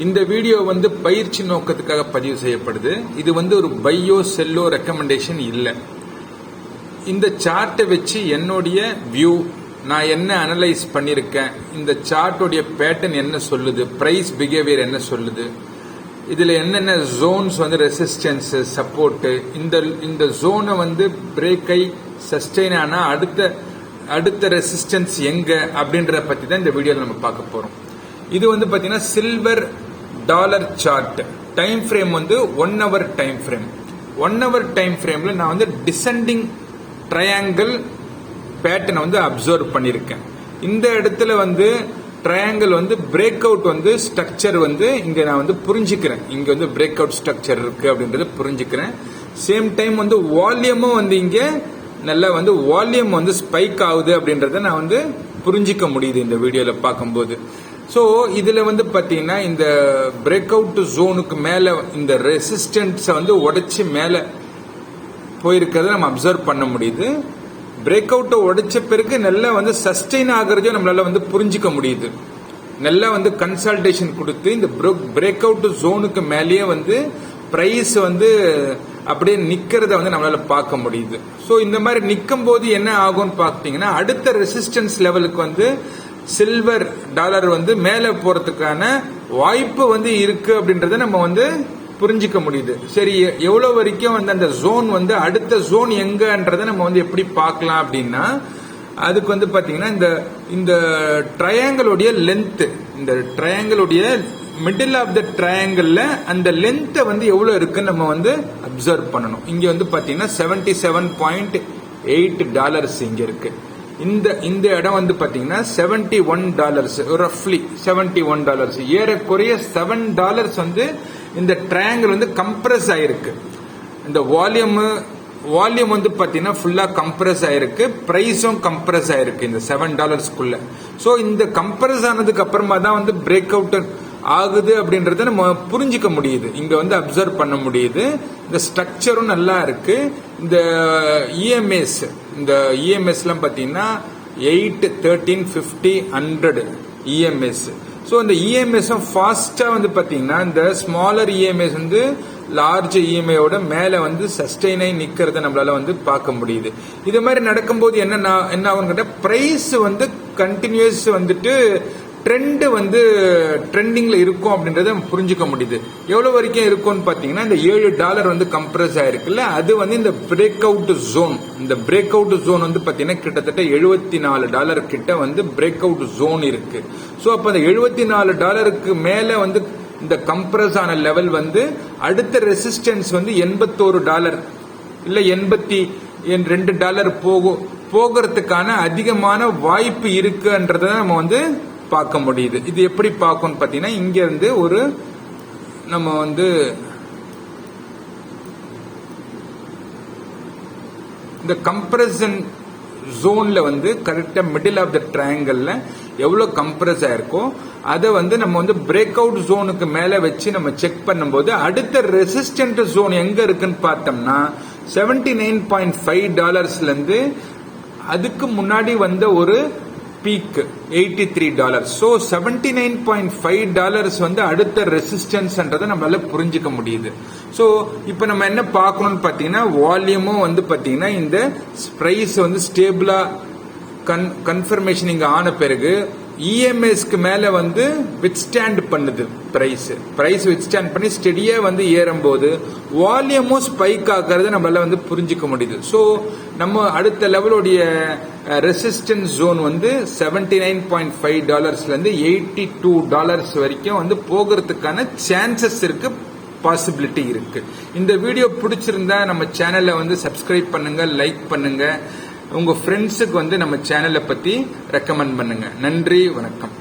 இந்த வீடியோ வந்து பயிற்சி நோக்கத்துக்காக பதிவு செய்யப்படுது. இது வந்து ஒரு பையோ செல்லோ ரெக்கமெண்டேஷன் இல்லை. இந்த சார்ட்டை வச்சு என்னுடைய வியூ, நான் என்ன அனலைஸ் பண்ணியிருக்கேன், இந்த சார்ட்டோடைய பேட்டர்ன் என்ன சொல்லுது, பிரைஸ் பிஹேவியர் என்ன சொல்லுது, இதுல என்னென்ன ஜோன்ஸ் வந்து ரெசிஸ்டன்ஸ் சப்போர்ட், இந்த ஜோனை வந்து பிரேக் ஆகி சஸ்டெயின் ஆனா அடுத்த ரெசிஸ்டன்ஸ் எங்க அப்படின்றத பத்தி தான் இந்த வீடியோல நம்ம பார்க்க போறோம். இது வந்து பாத்தீங்கன்னா silver dollar chart. Time frame வந்து 1 hour time frame. 1 hour time ஃப்ரேம்ல நான் வந்து டிசெண்டிங் ட்ரையாங்கிள் பேட்டர்னை வந்து அப்சர்வ் பண்ணியிருக்கேன். இந்த இடத்துல வந்து ட்ரையாங்கிள் வந்து பிரேக் அவுட் வந்து ஸ்ட்ரக்சர் வந்து இங்க நான் வந்து புரிஞ்சுக்கிறேன். இங்க வந்து பிரேக் அவுட் ஸ்ட்ரக்சர் இருக்கு அப்படின்றத புரிஞ்சுக்கிறேன். சேம் டைம் வந்து வால்யூமும் வந்து இங்க நல்லா வந்து வால்யூம் வந்து ஸ்பைக் ஆகுது அப்படின்றத நான் வந்து புரிஞ்சிக்க முடியுது இந்த வீடியோல பார்க்கும்போது. ஸோ இதுல வந்து பாத்தீங்கன்னா இந்த பிரேக் அவுட் ஜோனுக்கு மேல இந்த ரெசிஸ்டன்ஸை வந்து உடைச்சு மேல போயிருக்கிறத நம்ம அப்சர்வ் பண்ண முடியுது. பிரேக் அவுட்டை உடைச்ச பிறகு நல்லா வந்து சஸ்டெயின் ஆகிறதையும் நம்மளால வந்து புரிஞ்சிக்க முடியுது. நல்லா வந்து கன்சல்டேஷன் கொடுத்து இந்த பிரேக் அவுட் ஜோனுக்கு மேலேயே வந்து பிரைஸ் வந்து அப்படியே நிக்கிறத வந்து நம்மளால பார்க்க முடியுது. ஸோ இந்த மாதிரி நிற்கும் போது என்ன ஆகும்னு பார்த்தீங்கன்னா அடுத்த ரெசிஸ்டன்ஸ் லெவலுக்கு வந்து சில்வர் டாலர் வந்து மேல போறதுக்கான வாய்ப்பு வந்து இருக்கு அப்படின்றத நம்ம வந்து புரிஞ்சிக்க முடியுது. சரி, எவ்வளவு வரைக்கும் வந்து அந்த ஜோன் வந்து அடுத்த ஜோன் எங்கன்றத நம்ம வந்து எப்படி பார்க்கலாம் அப்படின்னா, அதுக்கு வந்து பாத்தீங்கன்னா இந்த ட்ரையாங்கிளுடைய லென்த், இந்த ட்ரையாங்கிளுடைய மிடில் ஆஃப் த ட்ரையாங்கிள்ல அந்த லென்த் வந்து எவ்வளவு இருக்குன்னு நம்ம வந்து அப்சர்வ் பண்ணணும். இங்க வந்து பாத்தீங்கன்னா $77.8 இங்க இருக்கு. இந்த இடம் வந்து பாத்தீங்கன்னா $71, ரஃப்லி $71, ஏறக்குறைய $7 வந்து இந்த ட்ரையாங்கிள் வந்து கம்ப்ரஸ் ஆயிருக்கு. இந்த வால்யூம் வந்து பாத்தீங்கன்னா ஃபுல்லா கம்ப்ரஸ் ஆயிருக்கு, பிரைஸும் கம்ப்ரஸ் ஆயிருக்கு இந்த $7 சோ இந்த கம்ப்ரஸ் ஆனதுக்கு அப்புறமா தான் வந்து பிரேக் அவுட் ஆகுது அப்படின்றத நம்ம புரிஞ்சிக்க முடியுது. இங்க வந்து அப்சர்வ் பண்ண முடியுது. இந்த ஸ்ட்ரக்சரும் நல்லா இருக்கு. இந்த இஎம்எஸ் எல்லாம் பாத்தீங்கன்னா 8, 13, 50, 100 இஎம்எஸ். ஸோ இந்த இஎம்எஸ் ஃபாஸ்டா வந்து பாத்தீங்கன்னா இந்த ஸ்மாலர் இஎம்எஸ் வந்து லார்ஜ் இஎம்ஐயோட மேல வந்து சஸ்டெயின் ஆகி நிக்கிறத நம்மளால வந்து பார்க்க முடியுது. இது மாதிரி நடக்கும்போது என்ன ஆகும் கேட்டா பிரைஸ் வந்து கண்டினியூஸ் வந்துட்டு ட்ரெண்ட் வந்து ட்ரெண்டிங்ல இருக்கும் அப்படின்றத புரிஞ்சுக்க முடியுது. எவ்வளவு வரைக்கும் இருக்கும்னு பாத்தீங்கன்னா இந்த $7 வந்து கம்ப்ரஸ் ஆயிருக்குல்ல, அது வந்து இந்த பிரேக் அவுட் ஜோன். இந்த பிரேக் அவுட் ஜோன் வந்து பாத்தீங்கன்னா கிட்டத்தட்ட $74 கிட்ட வந்து பிரேக் அவுட் ஜோன் இருக்கு. சோ அப்ப அந்த $74 மேல வந்து இந்த கம்ப்ரஸ் ஆன லெவல் வந்து அடுத்த ரெசிஸ்டன்ஸ் வந்து $81 இல்ல $82 போகிறதுக்கான அதிகமான வாய்ப்பு இருக்குன்றத நம்ம வந்து பார்க்க முடியுது. இது எப்படி பார்க்கணும் பாத்தீங்கன்னா, இங்க இருந்து நம்ம வந்து இந்த கம்ப்ரஷன் ஜோன்ல வந்து கரெக்டா மிடில் ஆஃப் த ட்ரையாங்கிள்ல எவ்வளவு கம்ப்ரஸ் ஆயிருக்கோ அதை வந்து நம்ம வந்து பிரேக் அவுட் ஜோனுக்கு மேல வச்சு நம்ம செக் பண்ணும்போது அடுத்த ரெசிஸ்டன்ட் ஜோன் எங்க இருக்குன்னு பார்த்தோம்னா $79.5 இருந்து அதுக்கு முன்னாடி வந்த ஒரு பீக் $83. சோ $79.5 வந்து அடுத்த ரெசிஸ்டன்ஸ்ன்றதை நம்மளால புரிஞ்சுக்க முடியுது. சோ இப்ப நம்ம என்ன பார்க்கணும்னு பாத்தீங்கன்னா, வால்யூமும் வந்து பாத்தீங்கன்னா இந்த பிரைஸ் வந்து ஸ்டேபிளா கன்ஃபர்மேஷன் இங்க ஆன பிறகு இஎம்எஸ்க்கு மேல வந்து வித்ஸ்டாண்ட் பண்ணுது. பிரைஸ் வித்ஸ்டாண்ட் பண்ணி ஸ்டெடியா வந்து ஏறும்போது வால்யூமும் ஸ்பைக் ஆகிறத நம்மளால வந்து புரிஞ்சுக்க முடியுது. சோ நம்ம அடுத்த லெவலுடைய ரெசிஸ்டன்ஸ் ஜோன் வந்து $79.5 இருந்து $82 வரைக்கும் வந்து போகிறதுக்கான சான்சஸ் இருக்கு, பாசிபிலிட்டி இருக்கு. இந்த வீடியோ பிடிச்சிருந்தா நம்ம சேனலை வந்து சப்ஸ்கிரைப் பண்ணுங்க, லைக் பண்ணுங்க, உங்க ஃப்ரெண்ட்ஸுக்கு வந்து நம்ம சேனலை பத்தி ரெக்கமெண்ட் பண்ணுங்க. நன்றி, வணக்கம்.